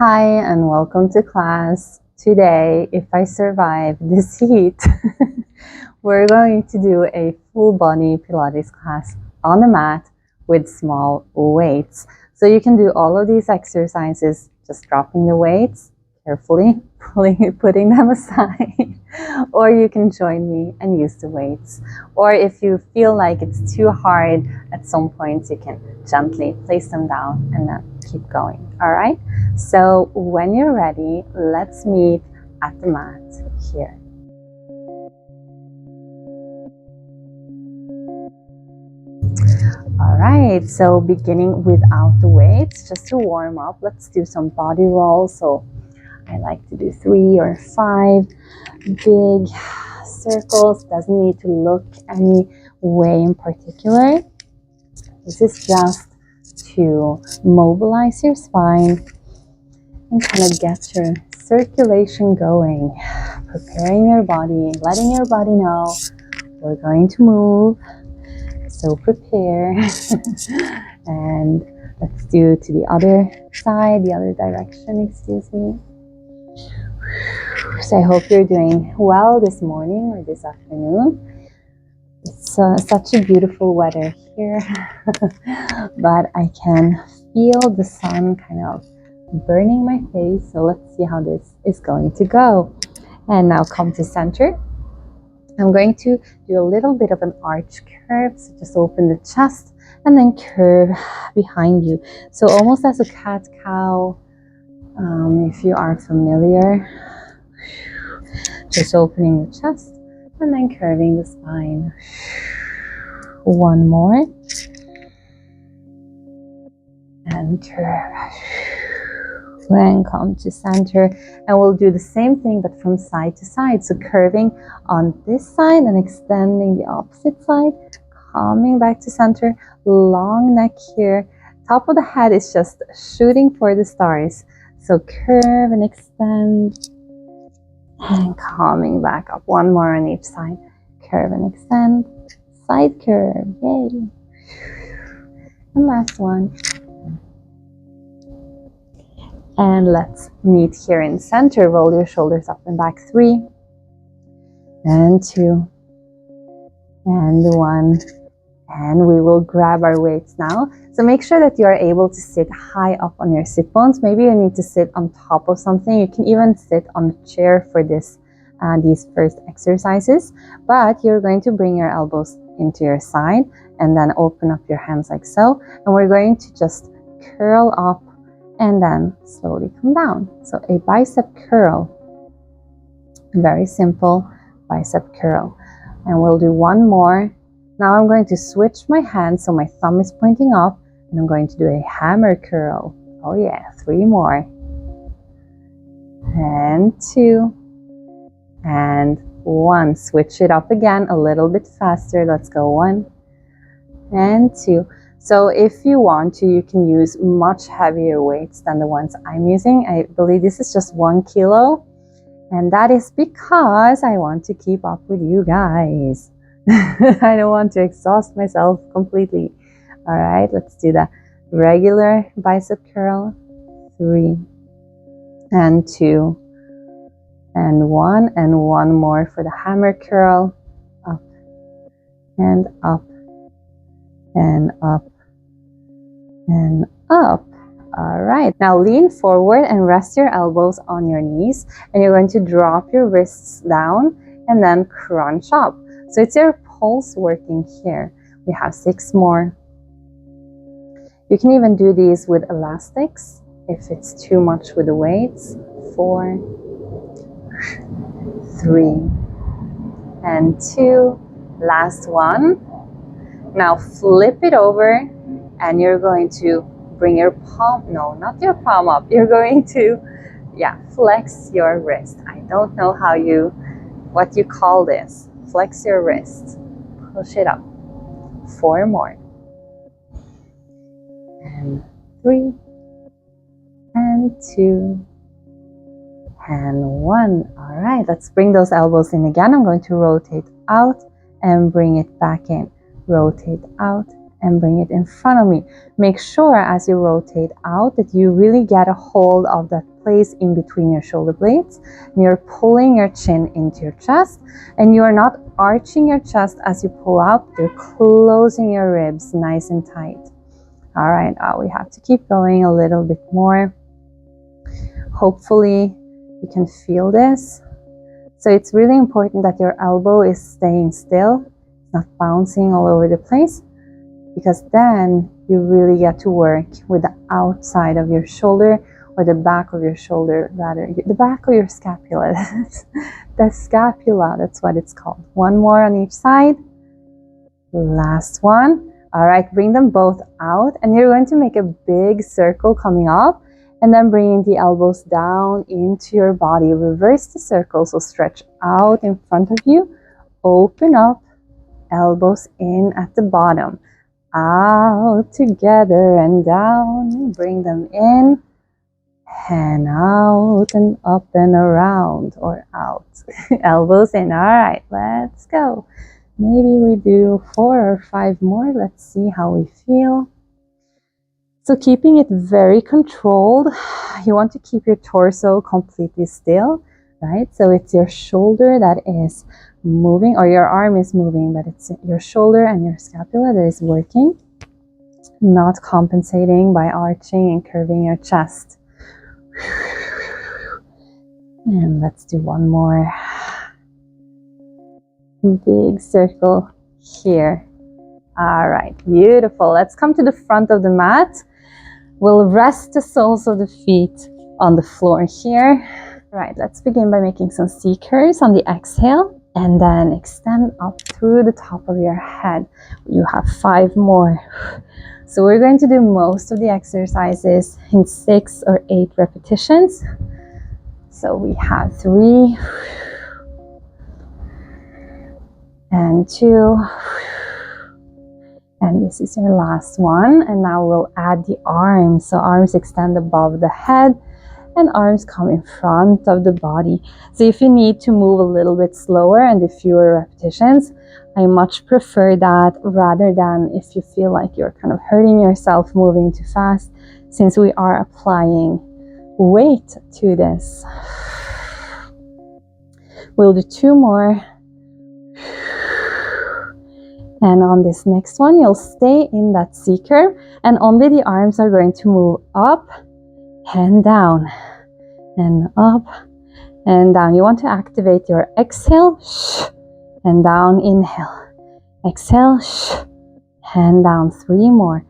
Hi and welcome to class. Today, if I survive this heat, we're going to do a full body Pilates class on the mat with small weights. So you can do all of these exercises just dropping the weights, carefully putting them aside, or you can join me and use the weights. Or if you feel like it's too hard at some points, you can gently place them down and then keep going. All right? So when you're ready, let's meet at the mat here. All right, so beginning without the weights, just to warm up, let's do some body rolls. So I like to do 3 or 5 big circles. Doesn't need to look any way in particular. This is just to mobilize your spine and kind of get your circulation going, preparing your body, letting your body know we're going to move. So prepare. And let's do to the other side, the other direction, excuse me. So I hope you're doing well this morning or this afternoon. It's such a beautiful weather here, but I can feel the sun kind of burning my face. So let's see how this is going to go. And now come to center. I'm going to do a little bit of an arch curve. So just open the chest and then curve behind you. So almost as a cat-cow, if you are familiar. Just opening the chest and then curving the spine. One more. And curve. Then come to center. And we'll do the same thing but from side to side. So curving on this side and extending the opposite side. Coming back to center. Long neck here. Top of the head is just shooting for the stars. So curve and extend. And coming back up. One more on each side. Curve and extend. Side curve. Yay. And last one. And let's meet here in center. Roll your shoulders up and back. 3. And 2. And 1. And we will grab our weights now. So make sure that you are able to sit high up on your sit bones. Maybe you need to sit on top of something. You can even sit on a chair for these first exercises. But you're going to bring your elbows into your side and then open up your hands like so. And we're going to just curl up and then slowly come down. So a bicep curl. Very simple bicep curl. And we'll do one more. Now I'm going to switch my hands so my thumb is pointing up and I'm going to do a hammer curl. Oh yeah, 3 more. And 2. And 1. Switch it up again a little bit faster. Let's go 1 and 2. So if you want to, you can use much heavier weights than the ones I'm using. I believe this is just 1 kilo. And that is because I want to keep up with you guys. I don't want to exhaust myself completely. All right, let's do the regular bicep curl. 3 and 2 and 1 and 1 more for the hammer curl. Up and up and up and up. All right, now lean forward and rest your elbows on your knees, and you're going to drop your wrists down and then crunch up. So it's your pulse working here. We have 6 more. You can even do these with elastics if it's too much with the weights. 4, 3, and 2. Last one. Now flip it over and you're going to bring your palm, no, not your palm up. You're going to, flex your wrist. I don't know what you call this. Flex your wrist. Push it up. 4 more. And 3. And 2. And 1. All right, let's bring those elbows in again. I'm going to rotate out and bring it back in. Rotate out and bring it in front of me. Make sure as you rotate out that you really get a hold of that place in between your shoulder blades. And you're pulling your chin into your chest, and you are not arching your chest as you pull out. You're closing your ribs nice and tight. All right, we have to keep going a little bit more. Hopefully you can feel this. So it's really important that your elbow is staying still, not bouncing all over the place, because then you really get to work with the outside of your shoulder, or the back of your shoulder, rather, the back of your scapula. The scapula, that's what it's called. One more on each side. Last one. All right, bring them both out, and you're going to make a big circle coming up, and then bringing the elbows down into your body. Reverse the circle, so stretch out in front of you, open up, elbows in at the bottom, out together and down, bring them in, and out and up and around, or out, elbows in. All right, let's go. Maybe we do 4 or 5 more. Let's see how we feel. So keeping it very controlled, you want to keep your torso completely still, right? So it's your shoulder that is moving, or your arm is moving, but it's your shoulder and your scapula that is working, not compensating by arching and curving your chest. And let's do one more. Big circle here. All right, beautiful. Let's come to the front of the mat. We'll rest the soles of the feet on the floor here. All right, let's begin by making some C curves on the exhale, and then extend up through the top of your head. You have 5 more. So we're going to do most of the exercises in 6 or 8 repetitions. So we have 3 and 2, and this is your last one. And now we'll add the arms. So arms extend above the head, and arms come in front of the body. So if you need to move a little bit slower and do fewer repetitions, I much prefer that, rather than if you feel like you're kind of hurting yourself moving too fast, since we are applying weight to this. We'll do 2 more. And on this next one, you'll stay in that C curve, and only the arms are going to move up and down, and up and down. You want to activate your exhale, and down, inhale, exhale, and down. 3 more.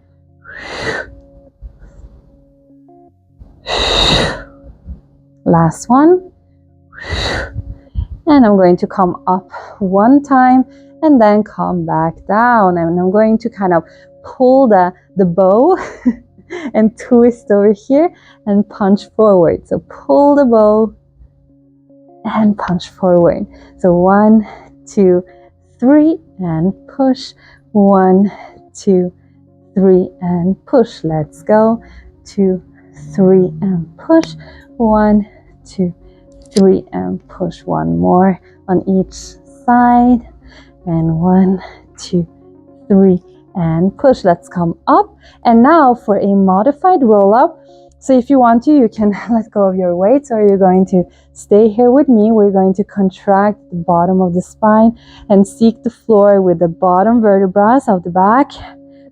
Last one. And I'm going to come up 1 time, and then come back down. And I'm going to kind of pull the bow and twist over here and punch forward. So pull the bow and punch forward. So 1, 2, 3, and push. 1, 2, 3, and push. Let's go. 2, 3, and push. 1, 2, 3, and push. 1 more on each side. And 1, 2, 3, and push. Let's come up. And now for a modified roll up. So if you want to, you can let go of your weights, or you're going to stay here with me. We're going to contract the bottom of the spine and seek the floor with the bottom vertebrae of the back,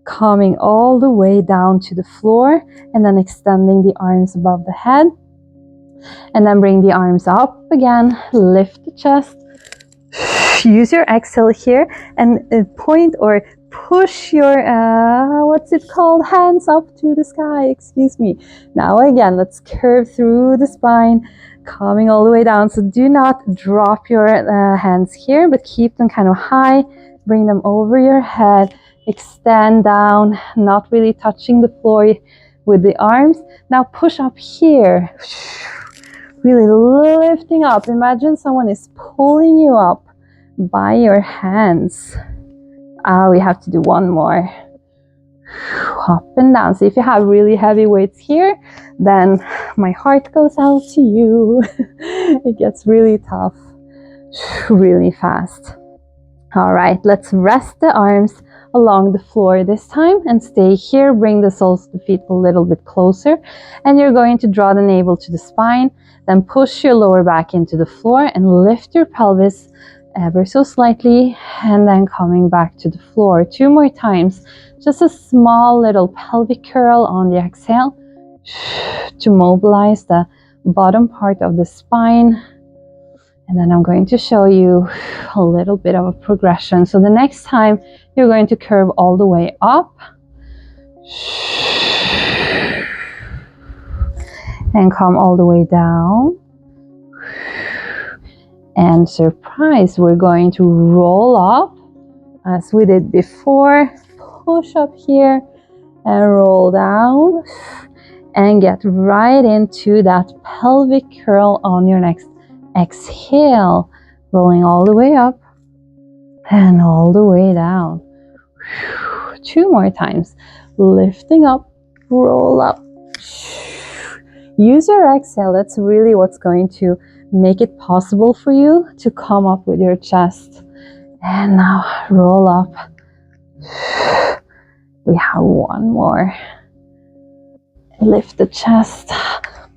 coming all the way down to the floor, and then extending the arms above the head. And then bring the arms up again, lift the chest. Use your exhale here and point or push your, what's it called? Hands up to the sky, excuse me. Now again, let's curve through the spine, coming all the way down. So do not drop your hands here, but keep them kind of high. Bring them over your head, extend down, not really touching the floor with the arms. Now push up here, really lifting up. Imagine someone is pulling you up by your hands. We have to do 1 more. Up and down. So if you have really heavy weights here, then my heart goes out to you. It gets really tough really fast. All right, let's rest the arms along the floor this time, and stay here. Bring the soles of the feet a little bit closer, and you're going to draw the navel to the spine, then push your lower back into the floor and lift your pelvis ever so slightly, and then coming back to the floor. 2 more times. Just a small little pelvic curl on the exhale to mobilize the bottom part of the spine. And then I'm going to show you a little bit of a progression. So the next time you're going to curve all the way up and come all the way down. And surprise, we're going to roll up as we did before. Push up here and roll down and get right into that pelvic curl on your next exhale, rolling all the way up and all the way down. 2 more times. Lifting up, roll up. Use your exhale. That's really what's going to make it possible for you to come up with your chest. And now roll up. We have 1 more. Lift the chest.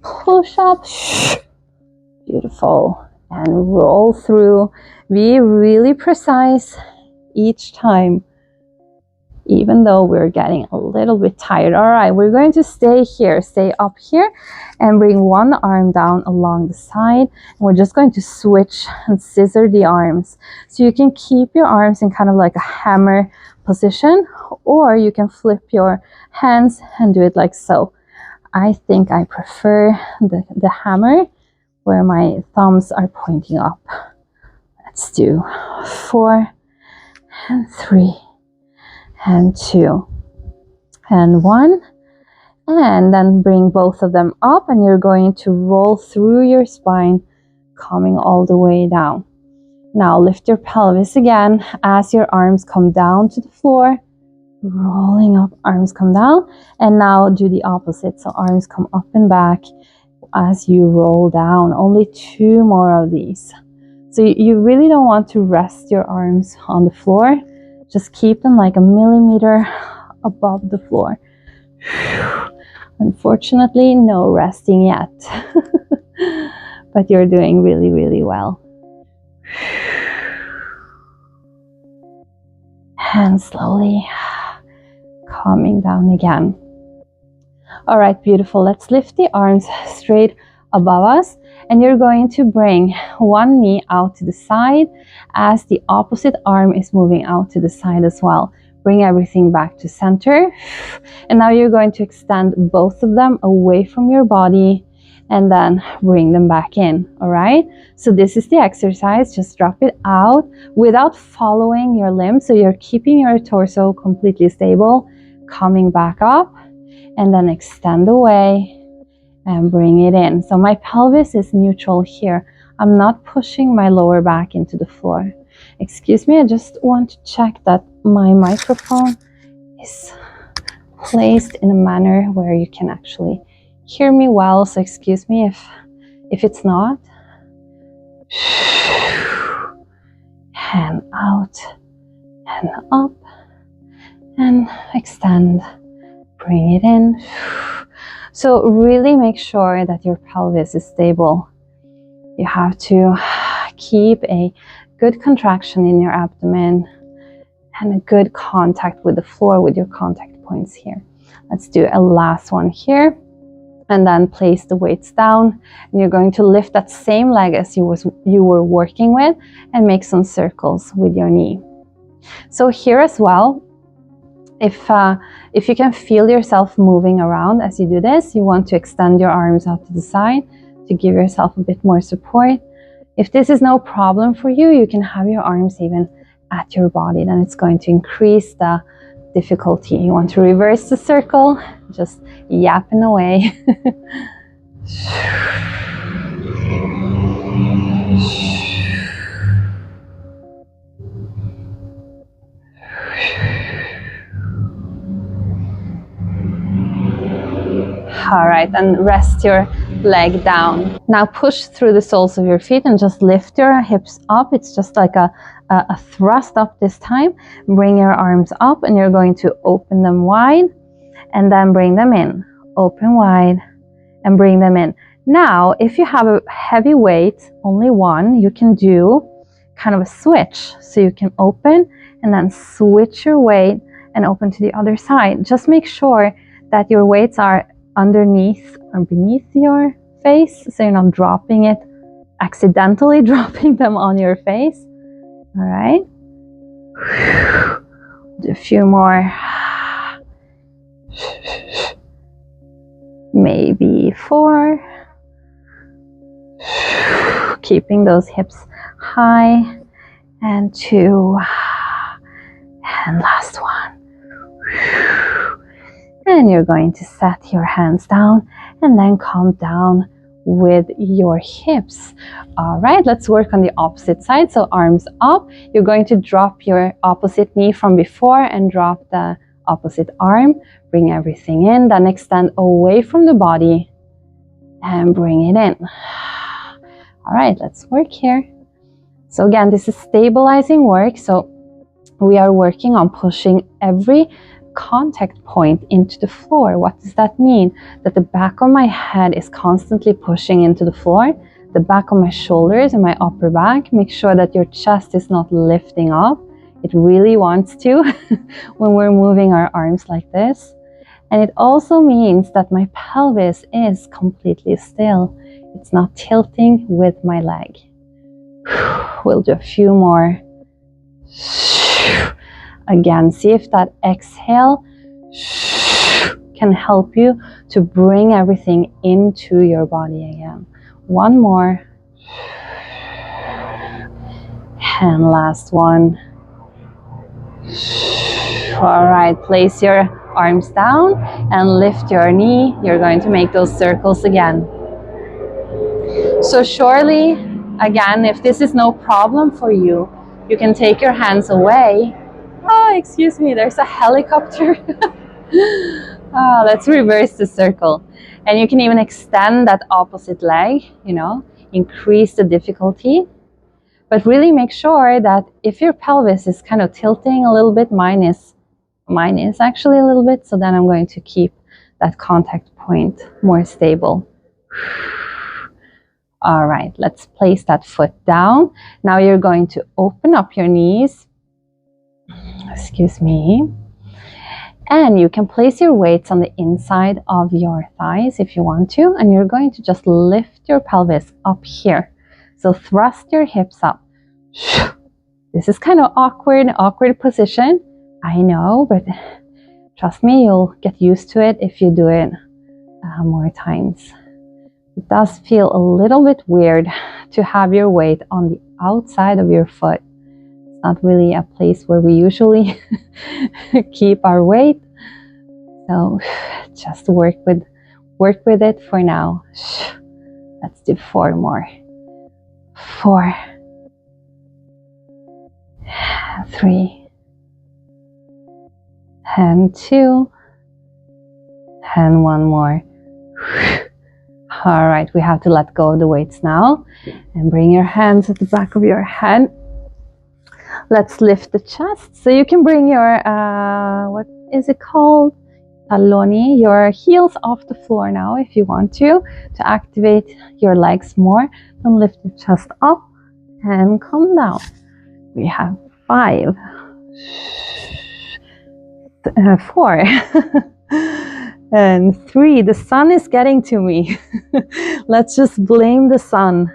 Push up. Beautiful. And roll through. Be really precise each time, even though we're getting a little bit tired. All right, we're going to stay here, stay up here, and bring one arm down along the side. And we're just going to switch and scissor the arms. So you can keep your arms in kind of like a hammer position, or you can flip your hands and do it like so. I think I prefer the hammer, where my thumbs are pointing up. Let's do 4 and 3 and 2 and 1, and then bring both of them up, and you're going to roll through your spine, coming all the way down. Now lift your pelvis again as your arms come down to the floor, rolling up, arms come down, and now do the opposite. So arms come up and back as you roll down. Only 2 more of these. So you really don't want to rest your arms on the floor. Just keep them like a millimeter above the floor. Unfortunately, no resting yet. But you're doing really, really well. And slowly calming down again. All right, beautiful. Let's lift the arms straight above us, and you're going to bring one knee out to the side as the opposite arm is moving out to the side as well. Bring everything back to center, and now you're going to extend both of them away from your body and then bring them back in. All right, so this is the exercise. Just drop it out without following your limbs, so you're keeping your torso completely stable, coming back up, and then extend away and bring it in. So my pelvis is neutral here. I'm not pushing my lower back into the floor. Excuse me, I just want to check that my microphone is placed in a manner where you can actually hear me well. So excuse me if it's not. And out and up and extend. Bring it in. So really make sure that your pelvis is stable. You have to keep a good contraction in your abdomen and a good contact with the floor with your contact points here. Let's do a last one here, and then place the weights down, and you're going to lift that same leg as you were working with and make some circles with your knee. So here as well, if you can feel yourself moving around as you do this, you want to extend your arms out to the side to give yourself a bit more support. If this is no problem for you, you can have your arms even at your body. Then it's going to increase the difficulty. You want to reverse the circle, just yapping away. All right, and rest your leg down. Now push through the soles of your feet and just lift your hips up. It's just like a a thrust up this time. Bring your arms up and you're going to open them wide and then bring them in. Open wide and bring them in. Now, if you have a heavy weight, only one, you can do kind of a switch. So you can open and then switch your weight and open to the other side. Just make sure that your weights are underneath or beneath your face, so you're not dropping it, accidentally dropping them on your face. All right. Do a few more. Maybe 4. Keeping those hips high. And 2. And last one. And you're going to set your hands down and then come down with your hips. All right, let's work on the opposite side. So arms up. You're going to drop your opposite knee from before and drop the opposite arm. Bring everything in, then extend away from the body and bring it in. All right, let's work here. So again, this is stabilizing work. So we are working on pushing every contact point into the floor. What does that mean? That the back of my head is constantly pushing into the floor. The back of my shoulders and my upper back. Make sure that your chest is not lifting up. It really wants to when we're moving our arms like this. And it also means that my pelvis is completely still. It's not tilting with my leg. We'll do a few more. Again, see if that exhale can help you to bring everything into your body again. One more. And last one. All right, place your arms down and lift your knee. You're going to make those circles again. So surely, again, if this is no problem for you, you can take your hands away. Oh, excuse me, there's a helicopter. Let's reverse the circle. And you can even extend that opposite leg, increase the difficulty. But really make sure that if your pelvis is kind of tilting a little bit, mine is actually a little bit, so then I'm going to keep that contact point more stable. All right, let's place that foot down. Now you're going to open up your knees. Excuse me. And you can place your weights on the inside of your thighs if you want to, and you're going to just lift your pelvis up here. So thrust your hips up. This is kind of awkward position. I know, but trust me, you'll get used to it if you do it more times. It does feel a little bit weird to have your weight on the outside of your foot. It's not really a place where we usually keep our weight. So just work with it for now. Let's do 4 more. 4, 3, and 2, and 1 more. All right, we have to let go of the weights now and bring your hands at the back of your head. Let's lift the chest. So you can bring your, what is it called? Talloni, your heels off the floor now if you want to activate your legs more. Then lift your chest up and come down. We have 5, 4, and 3. The sun is getting to me. Let's just blame the sun.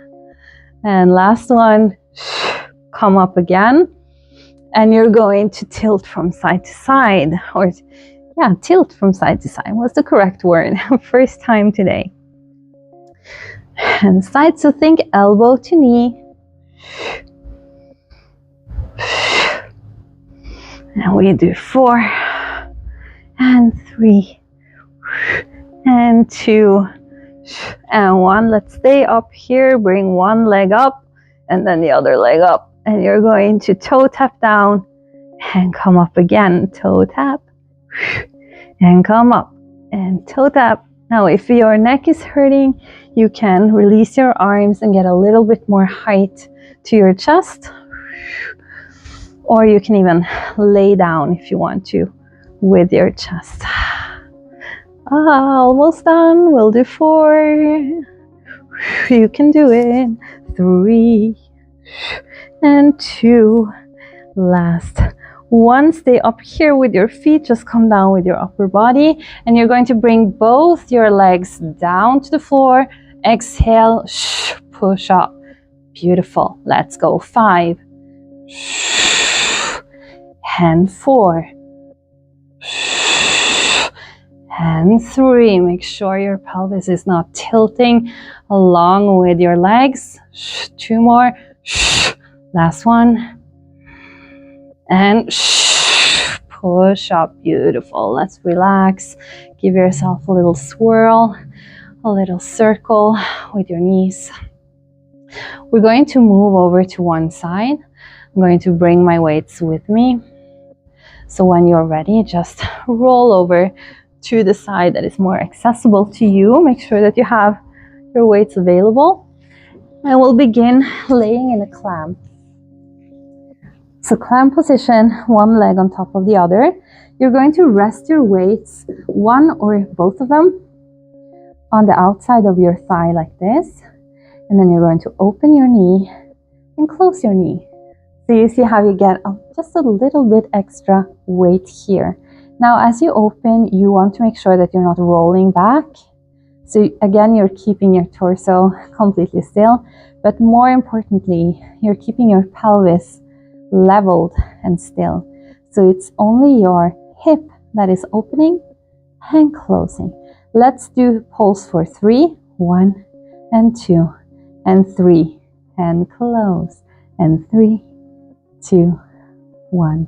And last one, come up again. And you're going to tilt from side to side, or tilt from side to side was the correct word. First time today. And side, so think elbow to knee. And we do 4, and 3, and 2, and 1. Let's stay up here. Bring one leg up and then the other leg up. And you're going to toe tap down and come up again. Toe tap and come up and toe tap. Now, if your neck is hurting, you can release your arms and get a little bit more height to your chest. Or you can even lay down if you want to with your chest. Almost done. We'll do 4. You can do it. 3 and 2. Last 1. Stay up here with your feet. Just come down with your upper body. And you're going to bring both your legs down to the floor. Exhale. Push up. Beautiful. Let's go. 5. And 4. And 3. Make sure your pelvis is not tilting along with your legs. 2 more. Last 1. And push up. Beautiful. Let's relax. Give yourself a little swirl, a little circle with your knees. We're going to move over to one side. I'm going to bring my weights with me. So when you're ready, just roll over to the side that is more accessible to you. Make sure that you have your weights available. And we'll begin laying in a clamp. So clamp position, one leg on top of the other. You're going to rest your weights, one or both of them, on the outside of your thigh like this. And then you're going to open your knee and close your knee. So you see how you get just a little bit extra weight here. Now, as you open, you want to make sure that you're not rolling back. So again, you're keeping your torso completely still, but more importantly, you're keeping your pelvis leveled and still. So it's only your hip that is opening and closing. Let's do pulse for 3. 1 and 2 and 3 and close. And 3, 2, 1.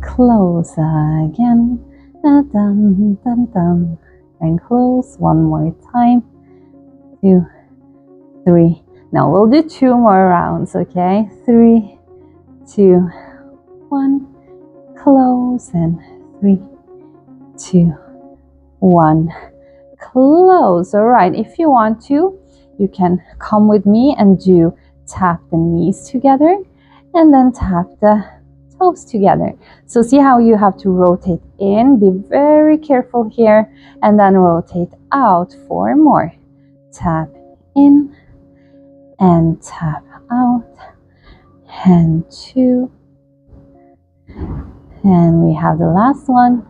Close again. Dun, dun, dun, dun. And close one more time. 2, 3. Now we'll do 2 more rounds, okay? 3, 2, 1. Close. And 3, 2, 1. Close. All right. If you want to, you can come with me and do tap the knees together and then tap the toes together. So see how you have to rotate in. Be very careful here. And then rotate out. 4 more. Tap in and tap out. And 2. And we have the last one.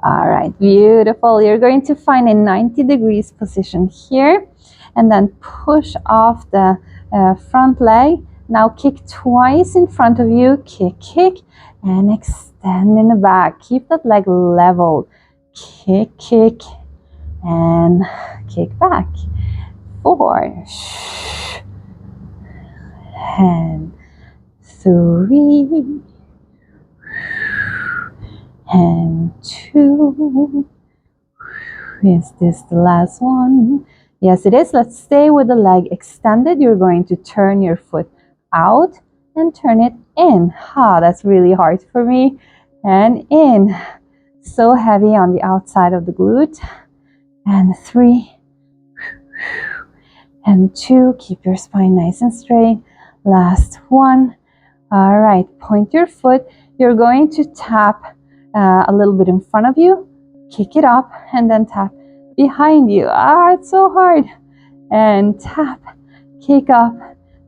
All right, beautiful. You're going to find a 90 degrees position here and then push off the front leg. Now kick twice in front of you. Kick, kick, and extend in the back. Keep that leg leveled. Kick, kick, and kick back. 4. And 3. And 2. Is this the last one? Yes, it is. Let's stay with the leg extended. You're going to turn your foot out and turn it in. That's really hard for me. And in. So heavy on the outside of the glute. And 3. And 2. Keep your spine nice and straight. Last 1. All right. Point your foot. You're going to tap a little bit in front of you, kick it up, and then tap behind you. It's so hard. And tap, kick up,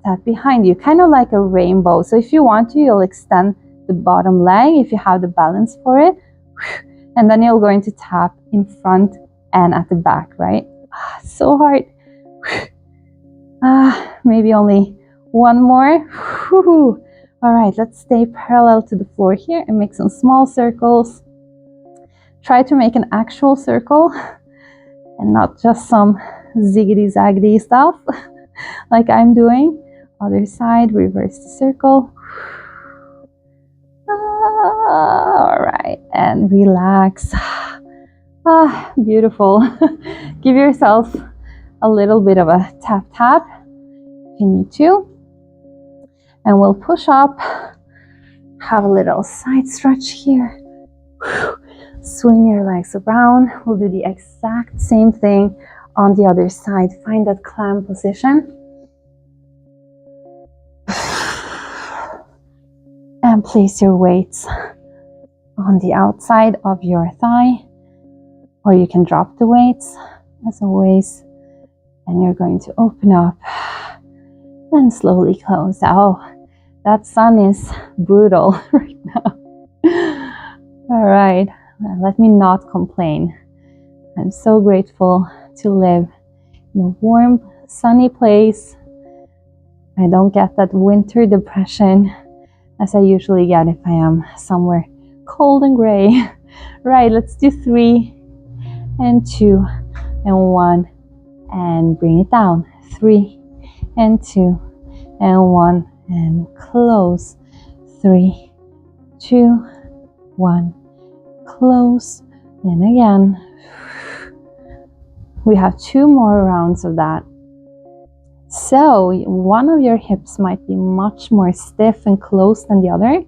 tap behind you, kind of like a rainbow. So if you want to, you'll extend the bottom leg if you have the balance for it. And then you're going to tap in front and at the back, right? So hard. Maybe only 1 more. All right, let's stay parallel to the floor here and make some small circles. Try to make an actual circle and not just some ziggity-zaggedy stuff like I'm doing. Other side, reverse the circle. All right, and relax. Beautiful. Give yourself a little bit of a tap if you need to. And we'll push up, have a little side stretch here. Swing your legs around. We'll do the exact same thing on the other side. Find that clamp position. can place your weights on the outside of your thigh, or you can drop the weights as always. And you're going to open up and slowly close. Oh, that sun is brutal right now. All right, let me not complain. I'm so grateful to live in a warm, sunny place. I don't get that winter depression as I usually get if I am somewhere cold and gray. Right, let's do 3 and 2 and 1 and bring it down. 3 and 2 and 1 and close. 3, 2, 1, close. And again. We have 2 more rounds of that. So one of your hips might be much more stiff and closed than the other.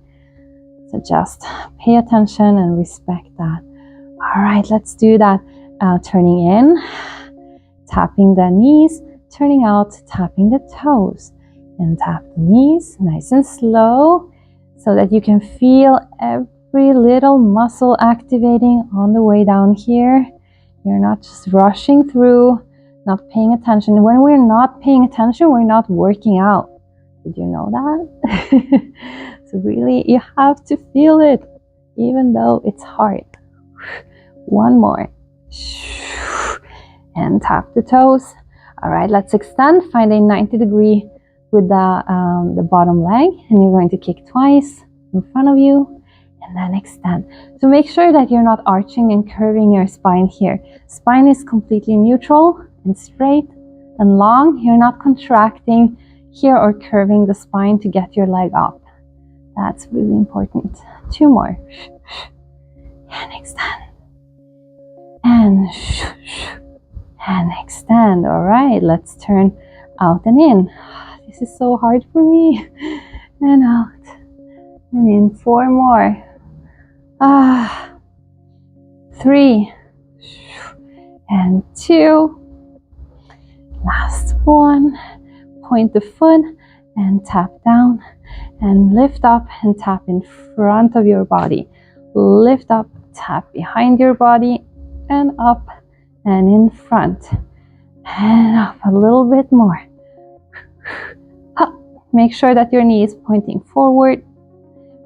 So just pay attention and respect that. All right, let's do that. Turning in, tapping the knees, turning out, tapping the toes, and tap the knees nice and slow so that you can feel every little muscle activating on the way down here. You're not just rushing through, not paying attention. When we're not paying attention, we're not working out. Did you know that? So really, you have to feel it, even though it's hard. 1 more. And tap the toes. All right, let's extend. Find a 90-degree with the bottom leg. And you're going to kick twice in front of you. And then extend. So make sure that you're not arching and curving your spine here. Spine is completely neutral and straight and long. You're not contracting here or curving the spine to get your leg up. That's really important. 2 more. And extend. And extend. All right, let's turn out and in. This is so hard for me. And out. And in. 4 more. 3 and 2. Last 1. Point the foot and tap down and lift up and tap in front of your body. Lift up, tap behind your body and up and in front and up a little bit more. Make sure that your knee is pointing forward.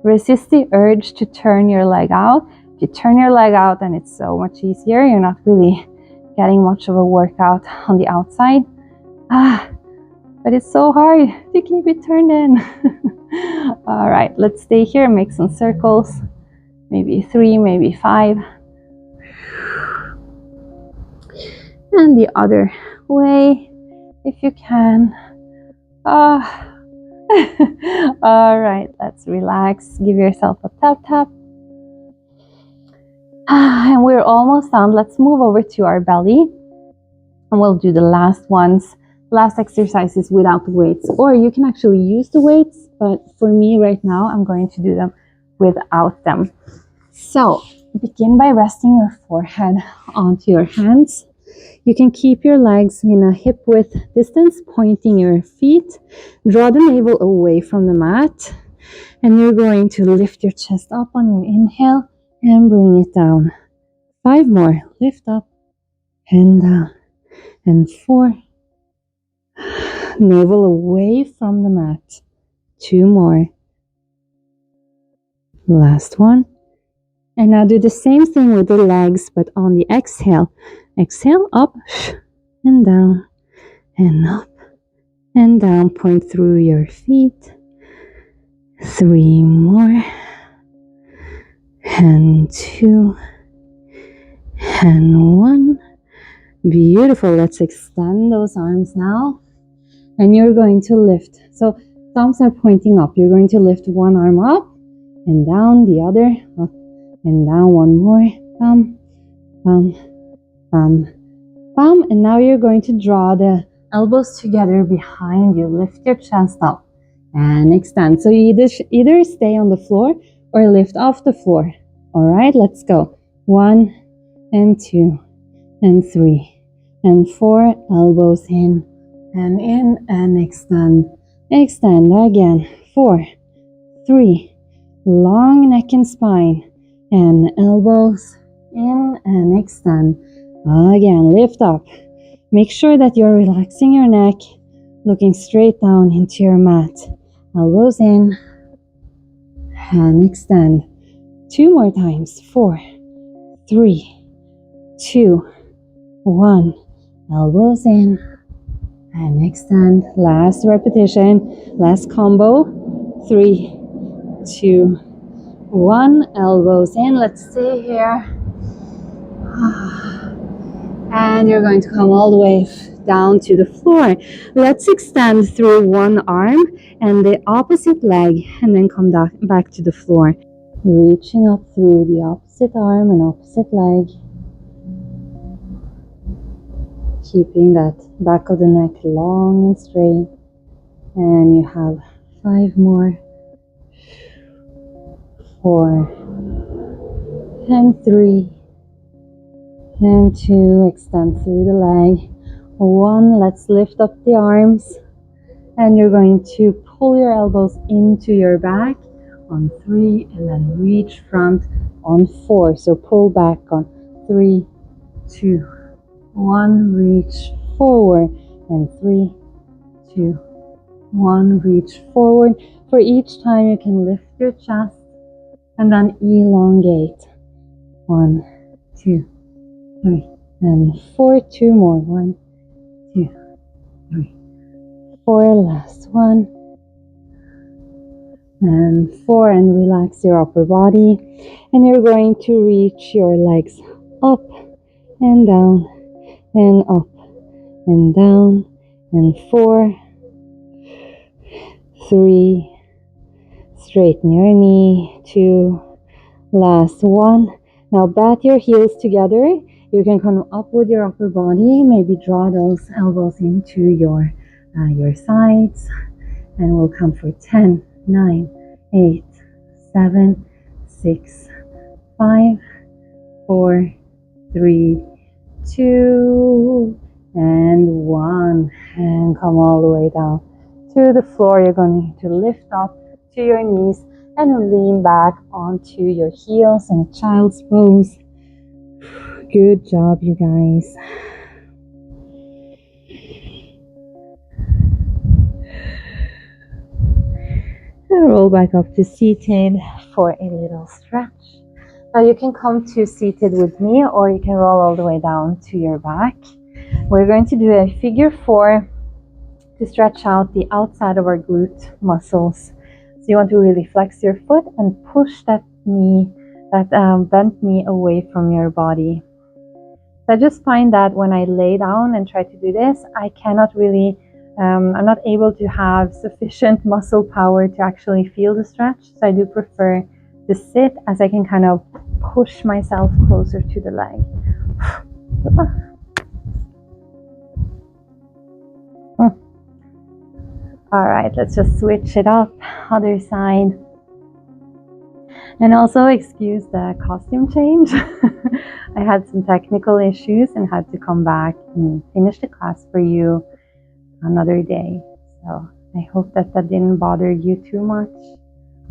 Resist the urge to turn your leg out. If you turn your leg out, then it's so much easier. You're not really getting much of a workout on the outside. But it's so hard to keep it turned in. All right, let's stay here, make some circles. Maybe 3, maybe 5. And the other way, if you can. All right, let's relax. Give yourself a tap tap. And we're almost done. Let's move over to our belly. And we'll do the last exercises without the weights. Or you can actually use the weights, but for me right now, I'm going to do them without them. So begin by resting your forehead onto your hands. You can keep your legs in a hip width distance, pointing your feet. Draw the navel away from the mat. And you're going to lift your chest up on your inhale and bring it down. 5 more. Lift up and down. And 4. Navel away from the mat. 2 more. Last 1. And now do the same thing with the legs, but on the exhale. Exhale, up and down and up and down. Point through your feet. 3 more. And 2. And 1. Beautiful. Let's extend those arms now. And you're going to lift. So thumbs are pointing up. You're going to lift one arm up and down, the other up and down. 1 more. Bum, bum, bum, bum. And now you're going to draw the elbows together behind you. Lift your chest up and extend. So you either stay on the floor or lift off the floor. All right, let's go. 1 and 2 and 3 and 4. Elbows in and extend. Extend again. 4, 3, long neck and spine, and elbows in and extend. Again, lift up. Make sure that you're relaxing your neck, looking straight down into your mat. Elbows in and extend. 2 more times. 4, 3, 2, 1. Elbows in and extend. Last repetition, last combo. 3, 2, 1. Elbows in. Let's stay here. And you're going to come all the way down to the floor. Let's extend through one arm and the opposite leg, and then come back to the floor. Reaching up through the opposite arm and opposite leg. Keeping that back of the neck long and straight. And you have 5 more. 4 and 3 and 2. Extend through the leg. 1. Let's lift up the arms, and you're going to pull your elbows into your back on 3, and then reach front on 4. So pull back on 3, 2, 1. Reach forward, and 3, 2, 1. Reach forward. For each time you can lift your chest and then elongate. 1, 2, 3, and 4. 2 more. 1, 2, 3, 4. Last one. And 4. And relax your upper body. And you're going to reach your legs up and down and up and down. And 4, 3. Straighten your knee. 2. Last one. Now bat your heels together. You can come up with your upper body. Maybe draw those elbows into your sides. And we'll come for 10, 9, 8, 7, 6, 5, 4, 3, 2, and 1. And come all the way down to the floor. You're going to lift up to your knees and lean back onto your heels in child's pose. Good job, you guys. And roll back up to seated for a little stretch. Now you can come to seated with me, or you can roll all the way down to your back. We're going to do a figure 4 to stretch out the outside of our glute muscles. So you want to really flex your foot and push that knee, that bent knee away from your body. So I just find that when I lay down and try to do this, I cannot really, I'm not able to have sufficient muscle power to actually feel the stretch. So I do prefer to sit, as I can kind of push myself closer to the leg. All right, let's just switch it up. Other side. And also excuse the costume change. I had some technical issues and had to come back and finish the class for you another day. So I hope that didn't bother you too much,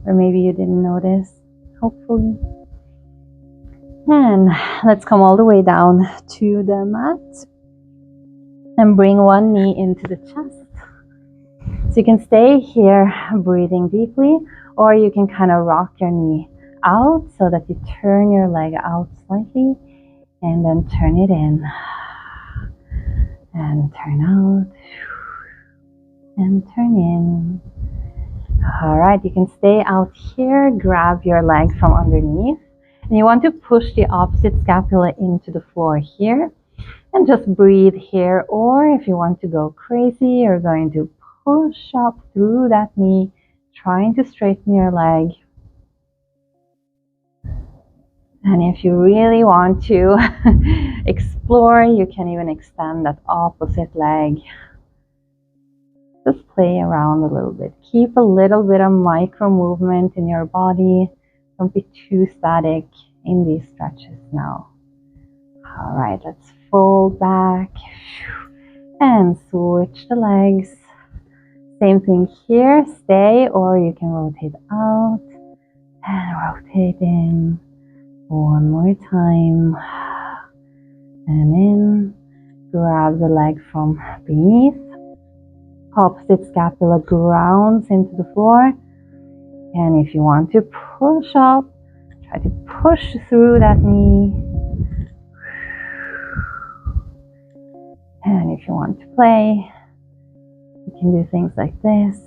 or maybe you didn't notice, hopefully. And let's come all the way down to the mat and bring one knee into the chest. So you can stay here breathing deeply, or you can kind of rock your knee out so that you turn your leg out slightly and then turn it in and turn out and turn in. All right, you can stay out here, grab your leg from underneath, and you want to push the opposite scapula into the floor here and just breathe here. Or if you want to go crazy, you're going to push up through that knee, trying to straighten your leg. And if you really want to explore, you can even extend that opposite leg. Just play around a little bit. Keep a little bit of micro movement in your body. Don't be too static in these stretches now. All right, let's fold back and switch the legs. Same thing here. Stay, or you can rotate out. And rotating. One more time. And in. Grab the leg from beneath. Opposite scapula grounds into the floor. And if you want to push up, try to push through that knee. And if you want to play, you can do things like this.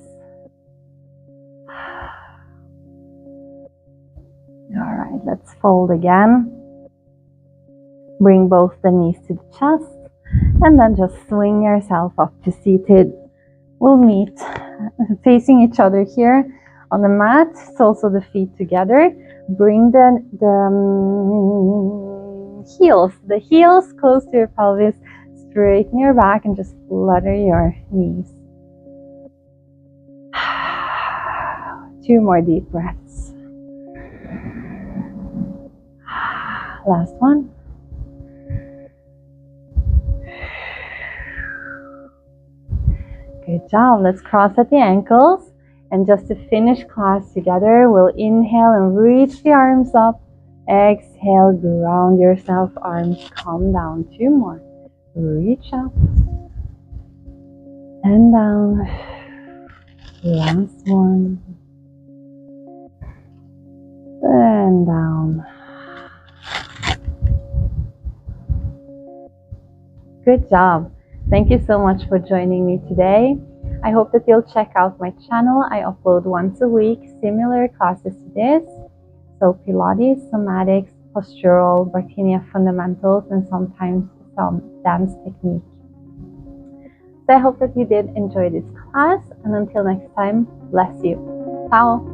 All right, let's fold again. Bring both the knees to the chest and then just swing yourself up to seated. We'll meet facing each other here on the mat. It's also the feet together. Bring the heels close to your pelvis. Straighten your back and just flutter your knees. 2 more deep breaths. Last one. Good job. Let's cross at the ankles. And just to finish class together, we'll inhale and reach the arms up. Exhale, ground yourself, arms come down. 2 more. Reach up and down. Last one. And down. Good job. Thank you so much for joining me today. I hope that you'll check out my channel. I upload once a week similar classes to this. So Pilates, somatics, postural, Bartinia fundamentals, and sometimes some dance technique. So I hope that you did enjoy this class, and until next time, bless you. Ciao.